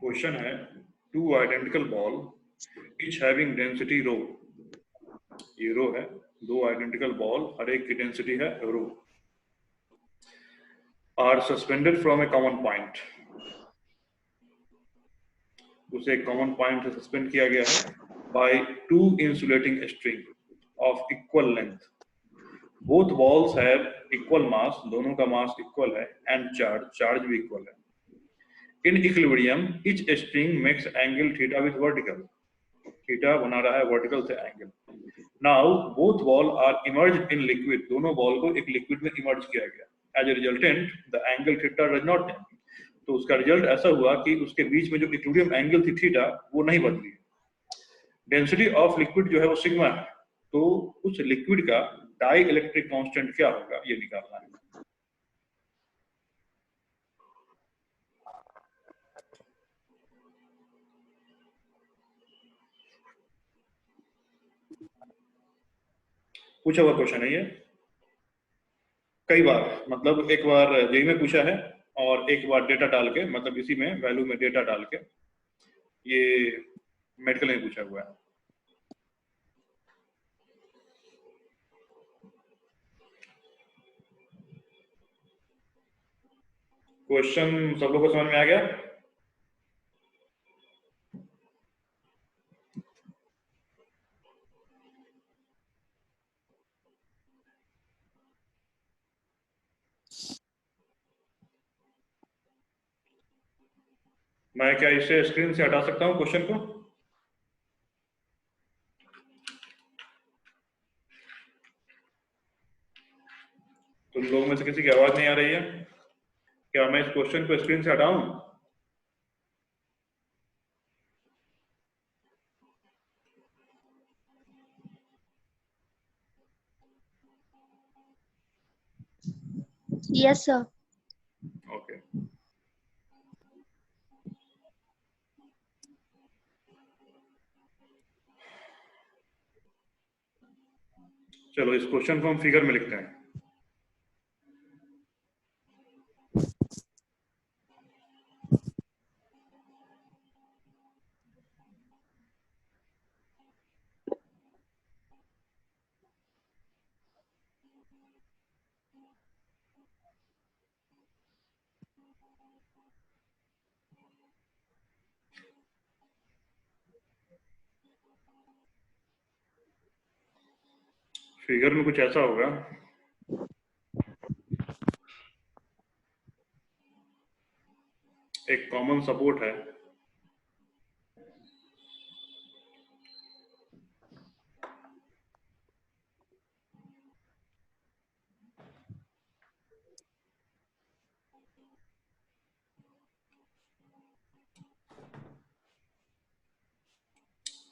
Question है two identical ball each having density rho, ये रो है, दो आइडेंटिकल बॉल हर एक की डेंसिटी है rho, are suspended from a common point, उसे एक कॉमन पॉइंट से सस्पेंड किया गया है by two insulating string of equal length, both balls have equal mass, दोनों का मास इक्वल है, एंड चार्ज भी इक्वल है. In equilibrium each string makes angle theta with vertical, theta बना रहा है वर्टिकल से angle. Now both ball are immersed in liquid, दोनों बॉल को एक लिक्विड में इमर्ज किया गया. As a resultant the angle theta does not change, तो उसका रिजल्ट ऐसा हुआ कि उसके बीच में जो इक्विलिब्रियम एंगल थी थीटा वो नहीं बदली. डेंसिटी ऑफ लिक्विड जो है वो सिग्मा है, तो उस लिक्विड का डाई इलेक्ट्रिक कांस्टेंट क्या होगा ये निकालना है. पूछा हुआ क्वेश्चन है ये कई बार, मतलब एक बार जेई में पूछा है और एक बार डेटा डाल के, मतलब इसी में वैल्यू में डेटा डाल के, ये मेडिकल में पूछा हुआ है. क्वेश्चन सब लोगों को समझ में आ गया? मैं क्या इसे स्क्रीन से हटा सकता हूं क्वेश्चन को? तुम लोगों में से किसी की आवाज नहीं आ रही है? क्या मैं इस क्वेश्चन को स्क्रीन से हटाऊं? Yes, sir. ओके. चलो इस क्वेश्चन को हम फिगर में लिखते हैं. फिगर में कुछ ऐसा होगा, एक कॉमन सपोर्ट है,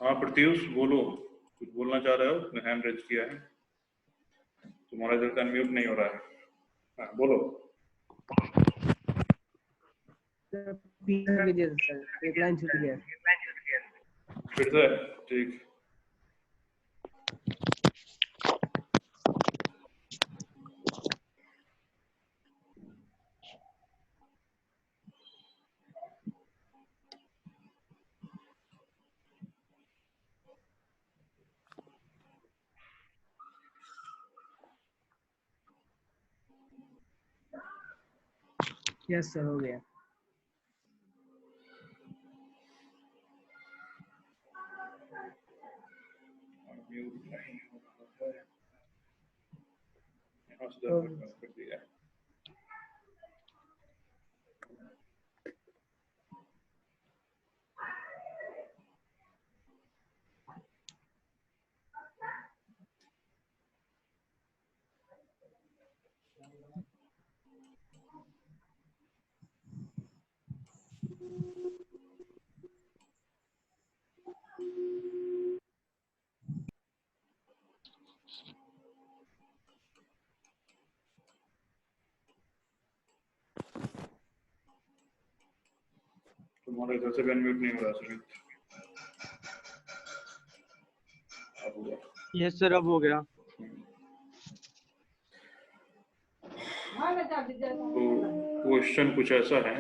हाँ प्रत्युष बोलो, कुछ बोलना चाह रहे हो? मैं हैंड रेज किया है, तुम्हारा इधर का अनम्यूट नहीं हो रहा है. हाँ बोलो. सर एक लाइन छूट गया. फिर से ठीक. यस सर हो गया. अनम्यूट नहीं हो रहा है, यहाँ से कर दिया. तुम्हारा इधर से भी अनम्यूट नहीं हो रहा सुमित. अब हुआ. यस सर अब हो गया. तो क्वेश्चन कुछ ऐसा है,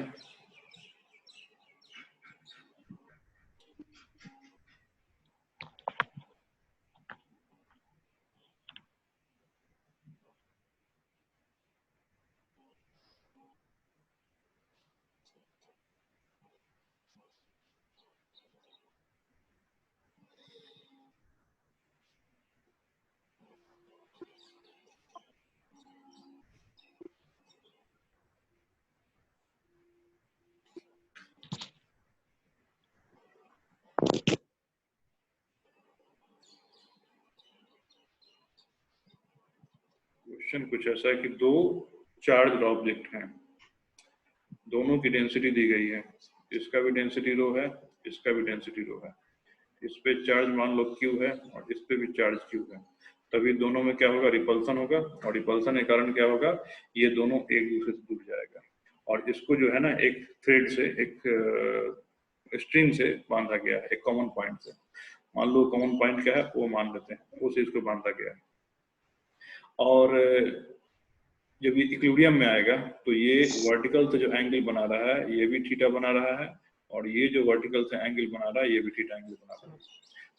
क्वेश्चन कुछ ऐसा है कि दो चार्ज ऑब्जेक्ट हैं, दोनों की डेंसिटी दी गई है, इसका भी डेंसिटी रो है, इसका भी डेंसिटी रो है, इस पे चार्ज मान लो Q है और इस पे भी चार्ज Q है, तभी दोनों में क्या होगा, रिपल्सन होगा, और रिपल्सन के कारण क्या होगा, ये दोनों एक दूसरे से जुड़ जाएगा, और इसको जो है ना एक थ्रेड से, एक स्ट्रिंग से बांधा गया है, एक कॉमन पॉइंट से। मान लो कॉमन पॉइंट क्या है वो मान लेते हैं, उस चीज को बांधा गया है। और जब ये इक्विलिब्रियम में आएगा तो ये वर्टिकल से जो एंगल बना रहा है ये भी थीटा बना रहा है, और ये जो वर्टिकल से एंगल बना रहा है ये भी थीटा एंगल बना रहा है।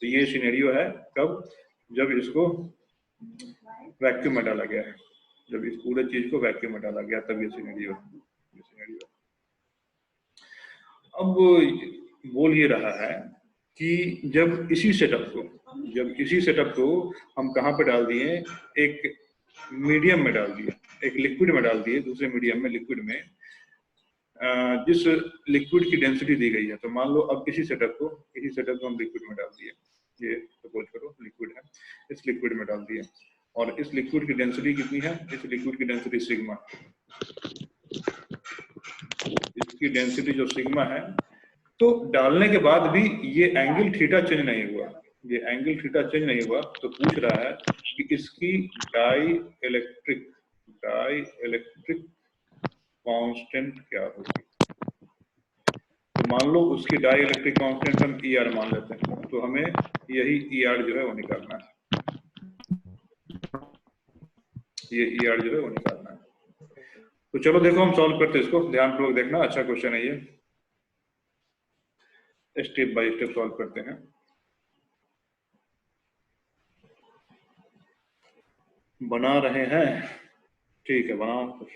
तो ये सिनेरियो है कब, जब इसको वैक्यूम में डाला गया है, जब इस पूरे चीज को वैक्यूम में डाला गया तब ये सिनेरियो है। अब बोल ये रहा है कि जब इसी सेटअप को हम कहाँ पे डाल दिए, एक मीडियम में डाल दिए, एक लिक्विड में डाल दिए, दूसरे मीडियम में, लिक्विड में, जिस लिक्विड की डेंसिटी दी गई है, तो मान लो अब इसी सेटअप को हम लिक्विड में डाल दिए, ये सपोज करो लिक्विड है, इस लिक्विड में डाल दिए, और इस लिक्विड की डेंसिटी कितनी है, इस लिक्विड की डेंसिटी सिग्मा, इसकी डेंसिटी जो सिग्मा है, तो डालने के बाद भी ये एंगल थीटा चेंज नहीं हुआ, तो पूछ रहा है कि इसकी डाई इलेक्ट्रिक कांस्टेंट क्या होगी। तो मान लो उसकी डाई इलेक्ट्रिक कांस्टेंट हम ER मान लेते हैं, तो हमें यही ER जो है वो निकालना है, ये ER जो है वो निकालना है। तो चलो देखो हम सॉल्व करते हैं इसको, ध्यानपूर्वक देखना, अच्छा क्वेश्चन है ये, स्टेप बाय स्टेप सॉल्व करते हैं। बना रहे हैं, ठीक है, बनाओ कुछ।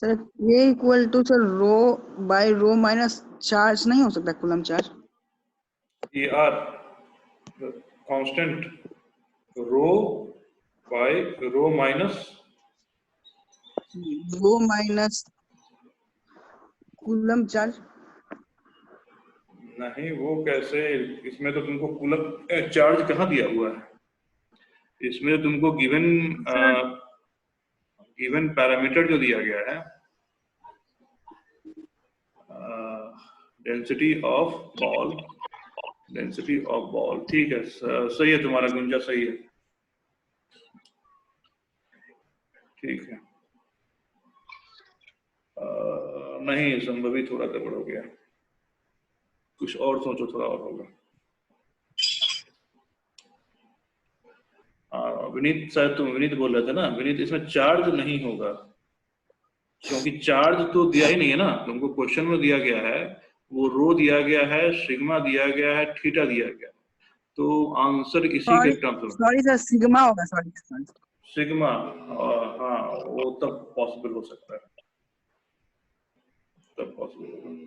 सर ये equal to sir row by row minus charge नहीं हो सकता, coulomb charge. ER constant row by row minus coulomb charge. नहीं, वो कैसे, इसमें तो तुमको कूलम चार्ज कहाँ दिया हुआ है, इसमें तो तुमको गिवन पैरामीटर जो दिया गया है, डेंसिटी ऑफ बॉल, ठीक है, सही है तुम्हारा गुंजा, सही है, ठीक है। नहीं, संभवी थोड़ा गड़बड़ हो गया, कुछ और सोचो, थोड़ा और होगा। विनीत, शायद तुम विनीत बोल रहे थे ना, विनीत, इसमें चार्ज नहीं होगा, क्योंकि चार्ज तो दिया ही नहीं है ना तुमको, क्वेश्चन में दिया गया है वो रो दिया गया है, सिग्मा दिया गया है, थीटा दिया गया, तो आंसर इसी के टर्म्स में, सॉरी सर, सिग्मा होगा, सॉरी। सिग्मा, हाँ वो तब पॉसिबल हो सकता है, तब पॉसिबल होगा।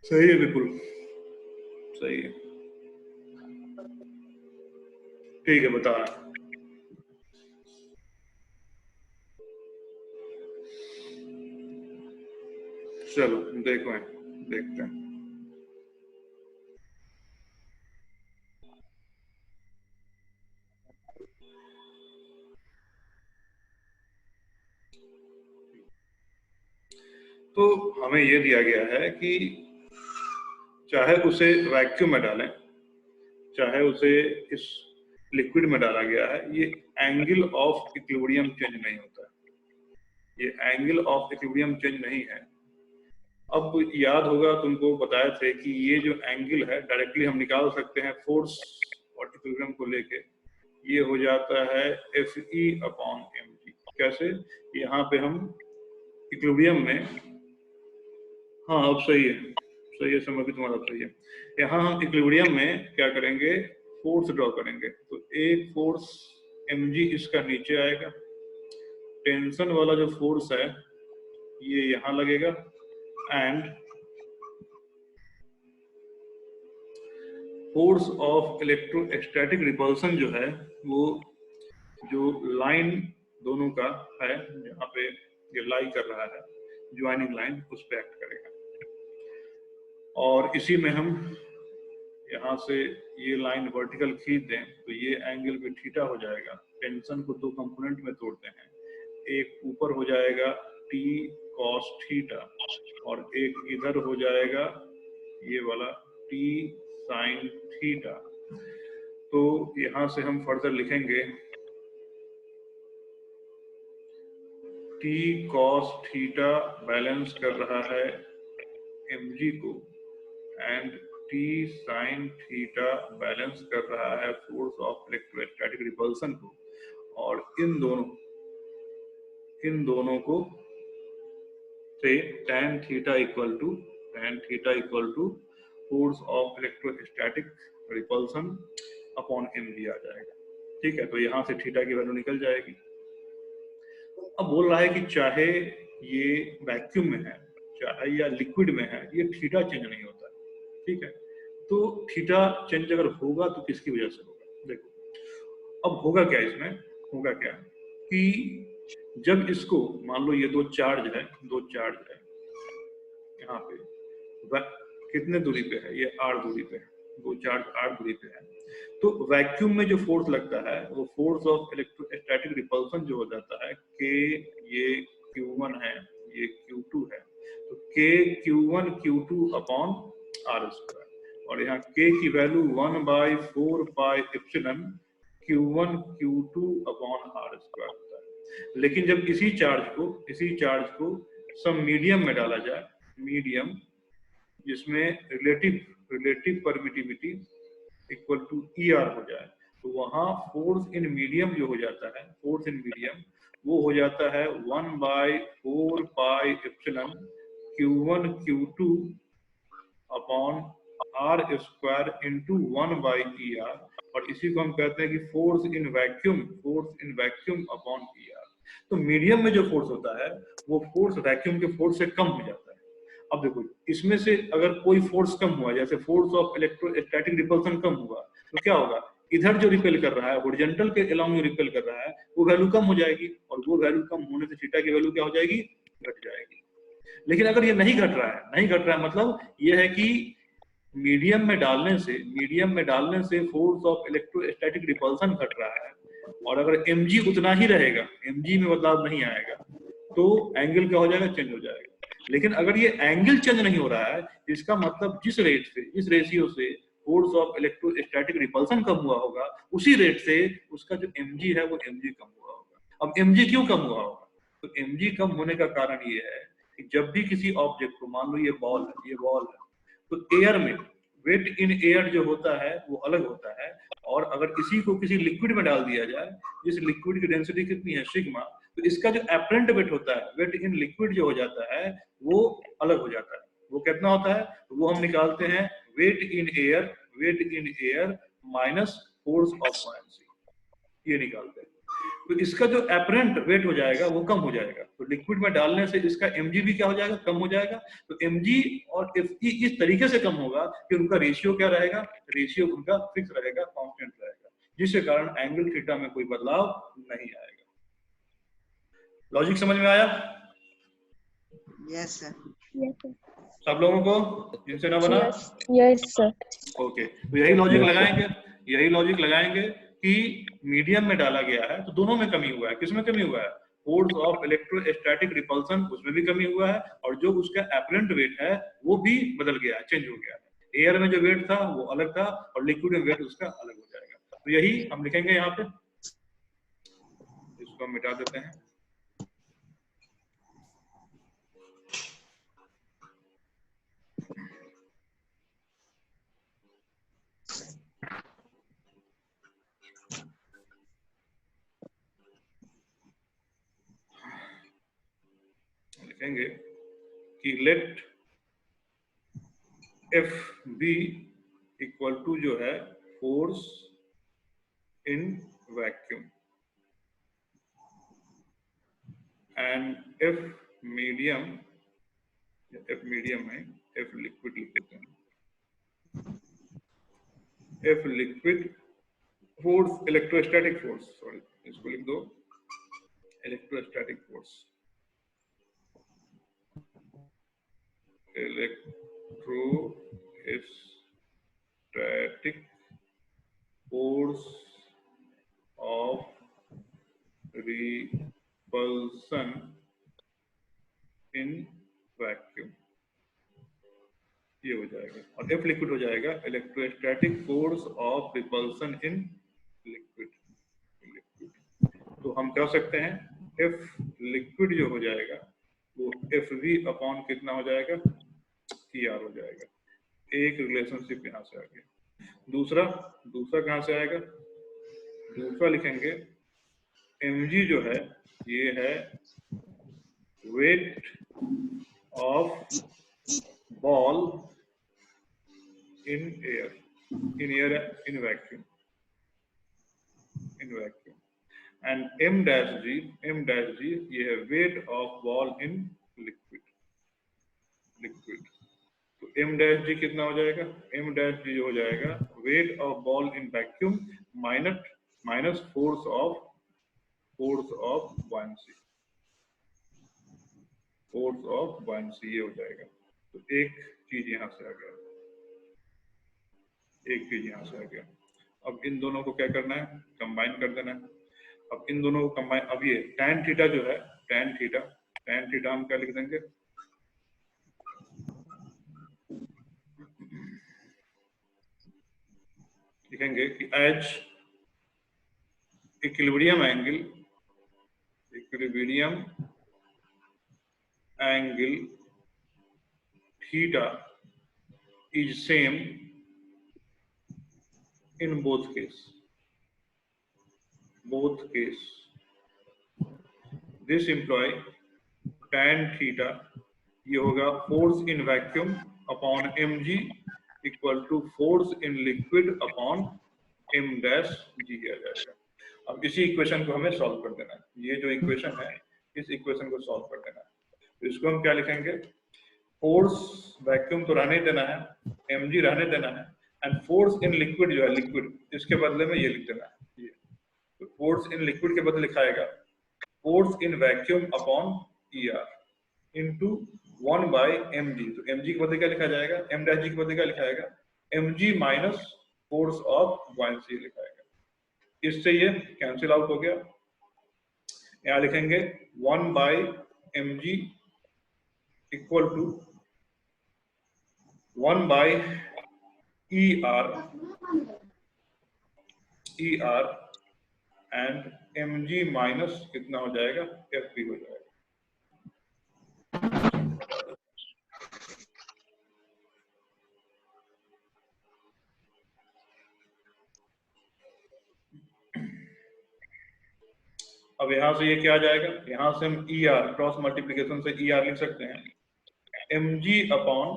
सही है, बिल्कुल सही है, ठीक है, बता रहा। चलो देखते हैं। तो हमें ये दिया गया है कि चाहे उसे वैक्यूम में डालें, चाहे उसे इस लिक्विड में डाला गया है, ये एंगल ऑफ इक्विलिब्रियम चेंज नहीं होता है। ये एंगल ऑफ इक्विलिब्रियम चेंज नहीं है। अब याद होगा, तुमको बताए थे कि ये जो एंगल है डायरेक्टली हम निकाल सकते हैं फोर्स और इक्विलिब्रियम को लेके। ये हो जाता है Fe/mg। कैसे? यहाँ पे हम इक्विलिब्रियम में, हाँ अब सही है, समझ भी तुम्हारा सही है। यहाँ हम इक्विलिब्रियम में क्या करेंगे, फोर्स ड्रॉ करेंगे। तो एक फोर्स mg इसका नीचे आएगा, टेंशन वाला जो फोर्स है ये यहाँ लगेगा, and force of electrostatic repulsion जो है वो जो लाइन दोनों का है, जहाँ पे ये लाई कर रहा है, ज्वाइनिंग लाइन, उस पे एक्ट करेगा। और इसी में हम यहाँ से ये लाइन वर्टिकल खींच दें तो ये एंगल भी थीटा हो जाएगा। टेंशन को दो कंपोनेंट में तोड़ते हैं, एक ऊपर हो जाएगा T cos थीटा और एक इधर हो जाएगा ये वाला T sin थीटा। तो यहाँ से हम फर्दर लिखेंगे T cos थीटा बैलेंस कर रहा है mg को, and T sin theta balance कर रहा है फोर्स ऑफ इलेक्ट्रोस्टैटिक रिपल्सन को। और इन दोनों को से tan theta equal to force of electrostatic repulsion upon mg आ जाएगा। ठीक है, तो यहाँ से थीटा की वैल्यू निकल जाएगी। अब बोल रहा है कि चाहे ये वैक्यूम में है चाहे या लिक्विड में है, ये थीटा चेंज नहीं होता है। ठीक है, तो थीटा चेंज अगर होगा तो किसकी वजह से होगा? देखो अब होगा क्या, इसमें होगा क्या कि जब इसको मान लो ये दो चार्ज है यहाँ पे, कितने दूरी पे है, ये r दूरी पे है, दो चार्ज r दूरी पे है। तो वैक्यूम में जो फोर्स लगता है वो फोर्स ऑफ इलेक्ट्रोस्टैटिक रिपल्सन जो हो जाता है K, ये Q1 है, ये Q2 है, तो K Q1 Q2 upon r square. और यहाँ K की value 1/4 pi epsilon Q1 Q2 upon r square होता है। लेकिन जब इसी चार्ज को सम मीडियम में डाला जाए, मीडियम जिसमें relative permittivity equal to ER हो जाए, तो वहां फोर्स इन मीडियम जो हो जाता है, फोर्स इन मीडियम वो हो जाता है 1/4 pi epsilon Q1 Q2 upon r square into 1/ER। और इसी को हम कहते हैं कि force in vacuum upon ER। तो मीडियम में जो फोर्स होता है वो फोर्स वैक्यूम के फोर्स से कम हो जाता है। अब देखो, इसमें से अगर कोई फोर्स कम हुआ, जैसे फोर्स ऑफ इलेक्ट्रोस्टैटिक रिपल्सन कम हुआ, तो क्या होगा, इधर जो रिपेल कर रहा है, हॉरिजॉन्टल के अलोंग जो रिपेल कर रहा है, वो वैल्यू कम हो जाएगी, और वो वैल्यू कम होने से थीटा की वैल्यू क्या हो जाएगी, घट जाएगी। लेकिन अगर ये नहीं घट रहा है मतलब ये है कि मीडियम में डालने से फोर्स ऑफ इलेक्ट्रोस्टैटिक रिपल्सन घट रहा है, और अगर mg उतना ही रहेगा, mg में बदलाव नहीं आएगा, तो एंगल क्या हो जाएगा, चेंज हो जाएगा। लेकिन अगर ये एंगल चेंज नहीं हो रहा है, इसका मतलब जिस रेशियो से फोर्स ऑफ इलेक्ट्रोस्टैटिक रिपल्सन कम हुआ होगा, उसी रेट से उसका जो mg है वो mg कम हुआ होगा। अब mg क्यों कम हुआ होगा? तो mg कम होने का कारण ये है कि जब भी किसी ऑब्जेक्ट को, मान लो ये बॉल है, तो एयर में वेट इन एयर जो होता है वो अलग होता है, और अगर इसी को किसी लिक्विड में डाल दिया जाए, जिस लिक्विड की डेंसिटी कितनी है, सिग्मा, तो इसका जो एपरेंट वेट होता है, वेट इन लिक्विड जो हो जाता है, वो अलग हो जाता है। वो कितना होता है, वो हम निकालते हैं weight in air minus force of buoyancy, ये निकालते हैं। तो इसका जो एपरेंट वेट हो जाएगा वो कम हो जाएगा, तो लिक्विड में डालने से इसका mg भी क्या हो जाएगा, कम हो जाएगा। तो mg और fe इस तरीके से कम होगा कि उनका रेशियो क्या रहेगा, रेशियो उनका फिक्स रहेगा, कांस्टेंट रहेगा, जिसके कारण एंगल थीटा में कोई बदलाव नहीं आएगा। लॉजिक समझ में आया? Yes sir. सब लोगों को जिनसे ना बना? Yes sir. ओके, तो यही लॉजिक लगाएंगे कि मीडियम में डाला गया है तो दोनों में कमी हुआ है। किसमें कमी हुआ है? फोर्स ऑफ इलेक्ट्रोस्टैटिक रिपल्सन, उसमें भी कमी हुआ है, और जो उसका एपरेंट वेट है वो भी बदल गया है, चेंज हो गया है। एयर में जो वेट था वो अलग था और लिक्विड में वेट उसका अलग हो जाएगा। तो यही हम लिखेंगे यहाँ पे, इसको हम मिटा देते हैं। लिखेंगे कि let F B equal to जो है force in vacuum, and F medium है, एफ लिक्विड लिख देते हैं, F liquid force, electrostatic force, sorry इसको लिख दो electrostatic force, electrostatic force of repulsion in vacuum, ये हो जाएगा। और एफ लिक्विड हो जाएगा electrostatic force of repulsion in liquid. तो हम कह सकते हैं एफ लिक्विड जो हो जाएगा वो एफ वी अपॉन कितना हो जाएगा? टी आर हो जाएगा। एक रिलेशनशिप यहां से आ गया। दूसरा कहां से आएगा? दूसरा लिखेंगे mg जो है ये है weight of ball in vacuum, and m dash g ये है weight of ball in liquid. तो m dash g कितना हो जाएगा? m dash g हो जाएगा weight of ball in vacuum minus force of buoyancy, ये हो जाएगा। तो एक चीज यहां से आ गया, अब इन दोनों को क्या करना है? कंबाइन कर देना है। अब इन दोनों को कंबाइन, अब ये tan थीटा जो है, tan थीटा हम क्या लिख देंगे? लिखेंगे कि as equilibrium angle theta is same in both case. This imply tan theta ये होगा force in vacuum upon mg equal to force in liquid upon m dash g आ जाएगा। अब इसी इक्वेशन को हमें सॉल्व कर देना है। ये जो इक्वेशन है इस इक्वेशन को सॉल्व कर देना है। तो इसको हम क्या लिखेंगे? फोर्स वैक्यूम तो रहने देना है, mg रहने देना है, एंड फोर्स इन लिक्विड जो है लिक्विड, इसके बदले में ये लिख देना है। ये तो फोर्स इन लिक्विड के बदले लिखाएगा force in vacuum upon er into 1 by mg। तो mg के बदले क्या लिखा जाएगा? m डैश g के बदले क्या लिखा जाएगा? mg minus force of buoyancy लिखाएगा। इससे ये कैंसिल आउट हो गया। यहाँ लिखेंगे 1 by mg equal to 1 by ER and mg minus कितना हो जाएगा? FB हो जाएगा। अब यहां से ये क्या आ जाएगा? यहां से हम ER क्रॉस मल्टीप्लिकेशन से ER लिख सकते हैं mg upon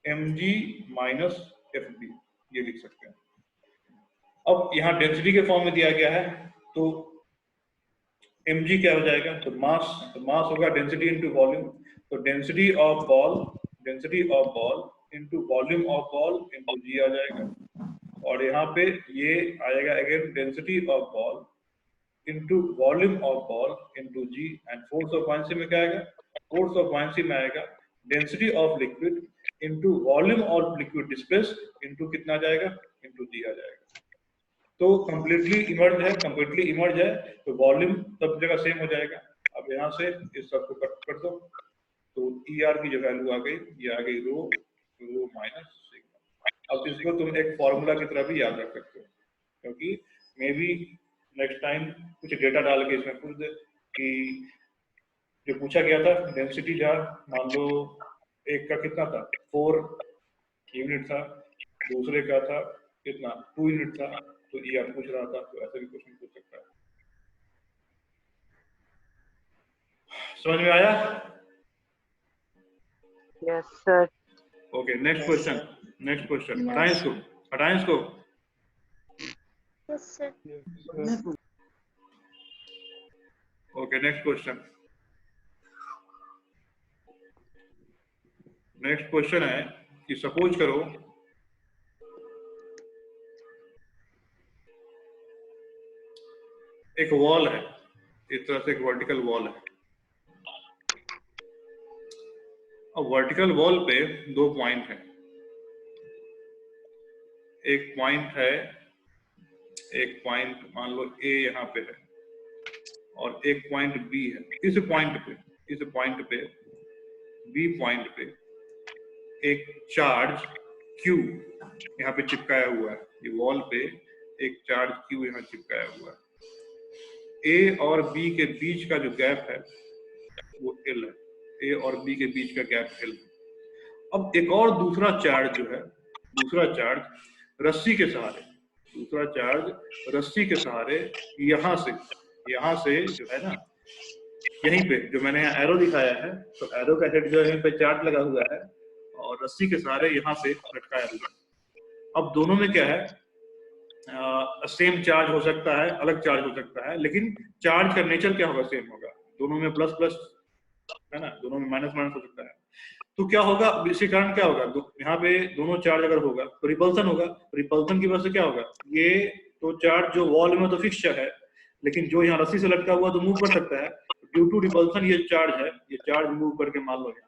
mg minus FB, ये लिख सकते हैं। अब यहाँ डेंसिटी के फॉर्म में दिया गया है तो mg क्या हो जाएगा? तो मास होगा डेंसिटी इनटू वॉल्यूम। तो density of ball into volume of ball into g आ जाएगा। और यहाँ पे ये आएगा again density of ball into volume of ball into g and force of buoyancy में क्या आएगा? फोर्स ऑफ buoyancy में आएगा density of liquid into volume of liquid displaced into कितना आ जाएगा? into g आ जाएगा। तो कंप्लीटली इमर्ज है तो वॉल्यूम सब जगह सेम हो जाएगा। अब यहाँ से इस सब को कट कर दो तो ER की जो वैल्यू आ गई ये आ गई रो माइनस सिग्मा। अब इसको तुम एक फॉर्मूला की तरह भी याद रख सकते हो क्योंकि मे बी नेक्स्ट टाइम कुछ डेटा डाल के इसमें पूछ दे कि जो पूछा गया था डेंसिटी जार मान लो एक का कितना था 4 यूनिट था, दूसरे का था कितना 2 यूनिट था, तो ER पूछ रहा था तो ऐसे भी क्वेश्चन पूछ सकता है। समझ में आया? Yes sir. Okay next question हटाएं इसको। Yes sir. Okay next question है कि सपोज करो एक वॉल है, इस तरह से एक वर्टिकल वॉल है। अब वर्टिकल वॉल पे 2 पॉइंट हैं, एक पॉइंट मान लो A यहाँ पे है और एक पॉइंट B है। इस पॉइंट पे B पॉइंट पे एक चार्ज Q यहाँ पे चिपकाया हुआ है। ये वॉल पे एक चार्ज Q यहाँ चिपकाया हुआ है। A और B के बीच का जो गैप है वो L है। A और B के बीच का गैप L है। अब एक और दूसरा चार्ज रस्सी के सहारे यहाँ से जो है ना, यहीं पे जो मैंने यहाँ एरो दिखाया है तो एरो का हेड जो है यहीं पे चार्ज लगा हुआ है और रस्सी के सहारे यहाँ से लटकाया हुआ है। अब दोनों में क्या है, सेम चार्ज हो सकता है, अलग चार्ज हो सकता है, लेकिन चार्ज का नेचर क्या होगा? सेम होगा। दोनों में प्लस प्लस है ना, दोनों में माइनस माइनस हो सकता है। तो क्या होगा, इसी कारण क्या होगा, यहाँ पे दोनों चार्ज अगर होगा तो रिपल्सन होगा। रिपल्सन की वजह से क्या होगा, ये तो चार्ज जो वॉल में तो फिक्सचर है लेकिन जो यहाँ रस्सी से लटका हुआ तो मूव कर सकता है। ड्यू टू रिपल्सन ये चार्ज है, ये चार्ज मूव करके मान लो यहाँ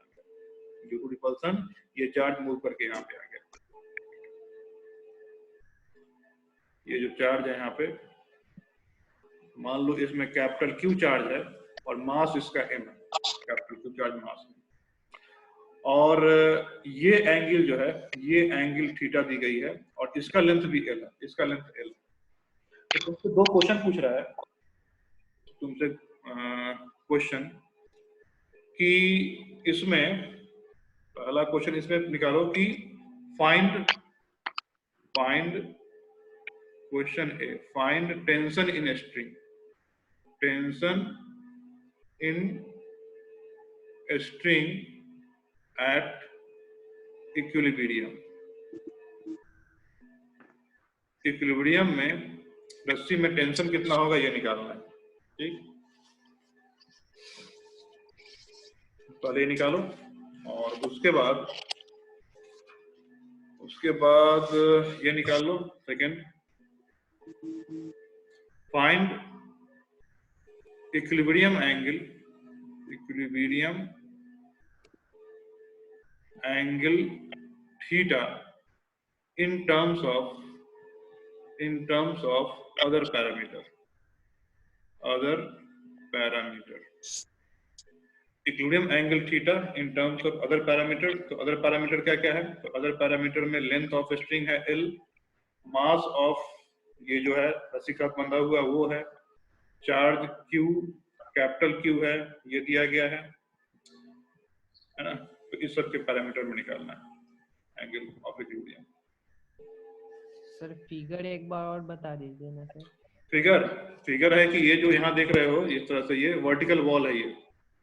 ड्यू टू रिपल्सन ये चार्ज मूव करके यहाँ पे आ गया। ये जो चार्ज है यहाँ पे मान लो इसमें कैपिटल Q चार्ज है और मास इसका M है, कैपिटल Q चार्ज मास है। और ये एंगल जो है, ये एंगल थीटा दी गई है और इसका लेंथ भी L है, इसका लेंथ L है। तो तुमसे 2 क्वेश्चन पूछ रहा है तुमसे क्वेश्चन कि इसमें पहला क्वेश्चन इसमें निकालो कि find question A, find tension in string, tension in string at equilibrium. Equilibrium में रस्सी में टेंशन कितना होगा ये निकालना है। ठीक, पहले निकालो और उसके बाद ये निकाल लो second. Find equilibrium angle theta in terms of other parameter। Equilibrium angle theta in terms of other parameter. तो अदर पैरामीटर क्या क्या है, तो अदर पैरामीटर में लेंथ ऑफ स्ट्रिंग है L, मास ऑफ ये जो है रस्सी का बंधा हुआ वो है, चार्ज Q कैपिटल Q है, ये दिया गया है ना। तो इस सब के पैरामीटर में निकालना है angle of equilibrium. Sir figure एक बार और बता दीजिए ना सर। फिगर है कि ये जो यहाँ देख रहे हो इस तरह से ये वर्टिकल वॉल है, ये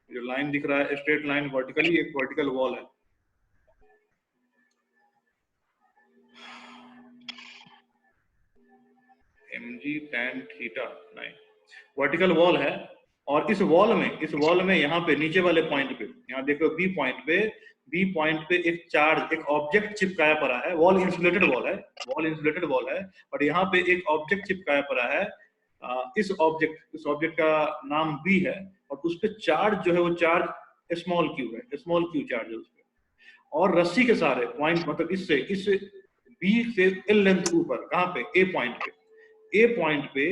जो लाइन दिख रहा है स्ट्रेट लाइन वर्टिकली, एक वर्टिकल वॉल है। mg tan थीटा नहीं, वर्टिकल वॉल है और इस वॉल में यहाँ पे नीचे वाले पॉइंट पे, यहाँ देखो बी पॉइंट पे एक चार्ज, एक ऑब्जेक्ट चिपकाया पड़ा है। वॉल इंसुलेटेड वॉल है और यहाँ पे एक ऑब्जेक्ट चिपकाया पड़ा है इस ऑब्जेक्ट का नाम बी है और उस पे चार्ज जो है वो चार्ज स्मॉल क्यू है, स्मॉल क्यू चार्ज है उस पे, और रस्सी के सहारे पॉइंट मतलब इस बी से एल लेंथ ऊपर कहाँ पे ए पॉइंट पे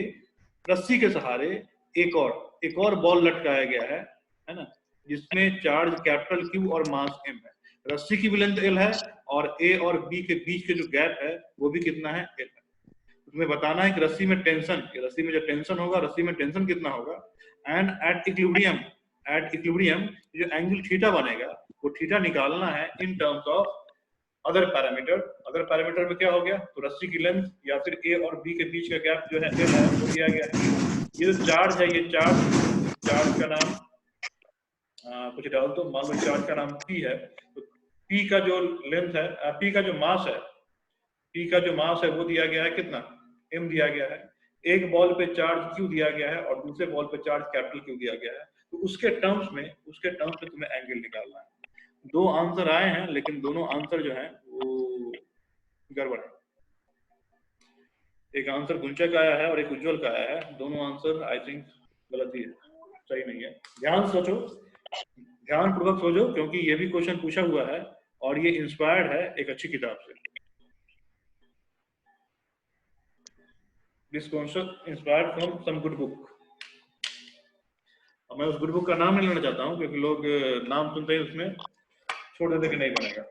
रस्सी के सहारे एक और बॉल लटकाया गया है ना, जिसमें चार्ज कैपिटल क्यू और मास एम है। रस्सी की भी लेंथ एल है और ए और बी के बीच के जो गैप है वो भी कितना है, एल है। तुम्हें बताना है कि रस्सी में जब टेंशन होगा, रस्सी में टेंशन कितना होगा, एंड एट इक्विलिब्रियम जो एंगल थीटा बनेगा वो थीटा निकालना है इन टर्म्स ऑफ अदर पैरामीटर में क्या हो गया, तो रस्सी की लेंथ या फिर ए और बी के बीच का गैप जो है एल है वो दिया गया है। ये जो चार्ज है, ये चार्ज का नाम कुछ डाल दो, मान लो चार्ज का नाम पी है, तो पी का जो लेंथ है, पी का जो मास है वो दिया गया है कितना, m दिया गया है। एक बॉल पे चार्ज q दिया गया है और दूसरे बॉल पे चार्ज कैपिटल Q दिया गया है, तो उसके टर्म्स में तुम्हें एंगल निकालना है। दो आंसर आए हैं लेकिन दोनों आंसर जो हैं वो गड़बड़ है। एक आंसर गुंचा का आया है और एक उज्जवल का आया है, दोनों आंसर आई थिंक गलत ही है, सही नहीं है। ध्यानपूर्वक सोचो क्योंकि ये भी क्वेश्चन पूछा हुआ है और ये इंस्पायर्ड है एक अच्छी किताब से। This question inspired from some good book। अब मैं उस गुड बुक का नाम नहीं लेना चाहता हूँ क्योंकि लोग नाम सुनते ही उसमें छोड़ देते कि नहीं बनेगा।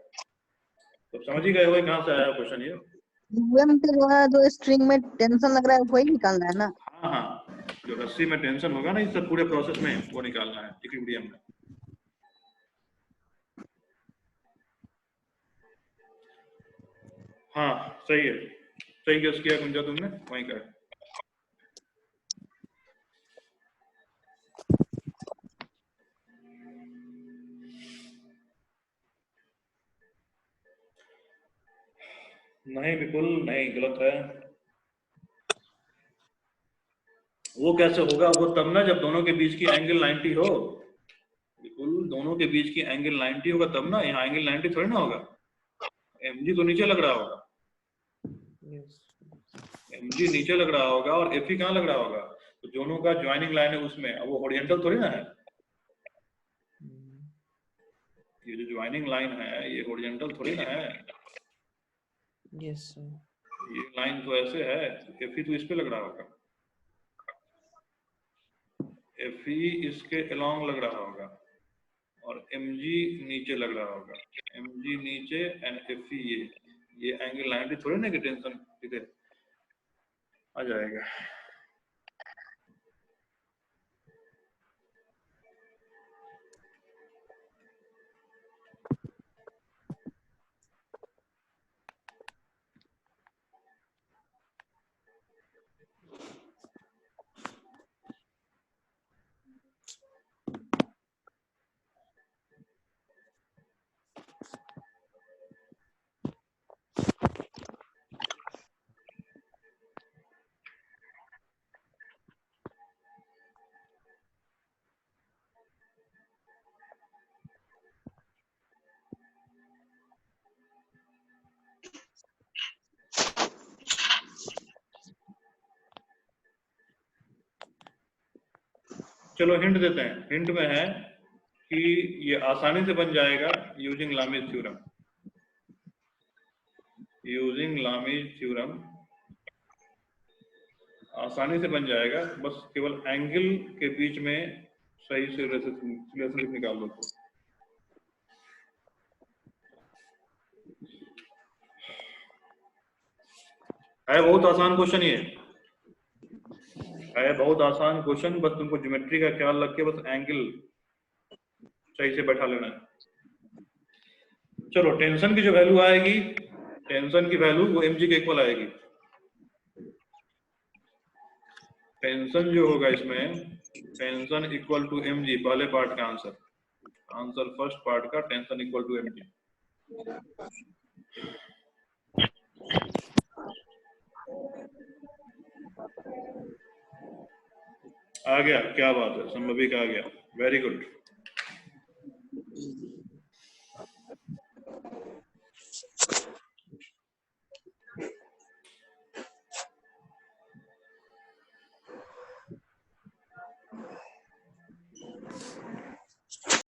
तो समझ ही गए होंगे कहाँ से आया क्वेश्चन ये। इक्विलिब्रियम पे जो है, जो स्ट्रिंग में टेंशन लग रहा है वही निकालना है ना। हाँ, जो रस्सी में टेंशन होगा ना इस सब पूरे प्रोसेस में वो निकालना है इक्विलिब्रियम में। हाँ सही है, सही गेस किया गुंजा तुमने, वहीं का है। नहीं बिल्कुल नहीं, गलत है। वो कैसे होगा, वो तब ना जब दोनों के बीच की एंगल 90 हो। बिल्कुल दोनों के बीच की एंगल 90 होगा तब ना, यहाँ एंगल 90 थोड़ी ना होगा। mg तो नीचे लग रहा होगा, mg नीचे लग रहा होगा और fe कहाँ लग रहा होगा, तो दोनों का ज्वाइनिंग लाइन है उसमें, अब वो हॉरिजॉन्टल थोड़ी ना है। ये जो ज्वाइनिंग लाइन है ये हॉरिजॉन्टल थोड़ी ना है। Yes sir. ये लाइन तो ऐसे है, fe तो इस पे लग रहा होगा, fe इसके अलोंग लग रहा होगा और mg नीचे लग रहा होगा, mg नीचे एंड fe ये एंगल 90 थोड़ी ना कि टेंशन इधर आ जाएगा। चलो हिंट देते हैं, हिंट में है कि ये आसानी से बन जाएगा using Lami's theorem. Using Lami's theorem आसानी से बन जाएगा, बस केवल एंगल के बीच में सही से रिलेशनशिप निकाल लो तो। है बहुत आसान क्वेश्चन, ये है बहुत आसान क्वेश्चन, बस तुमको ज्योमेट्री का ख्याल रख के बस एंगल सही से बैठा लेना है। चलो टेंशन की जो वैल्यू आएगी, टेंशन की वैल्यू वो mg के इक्वल आएगी। टेंशन जो होगा इसमें, टेंशन इक्वल टू mg, पहले पार्ट का आंसर फर्स्ट पार्ट का, टेंशन इक्वल टू mg। आ गया, क्या बात है, संभवी का आ गया, वेरी गुड।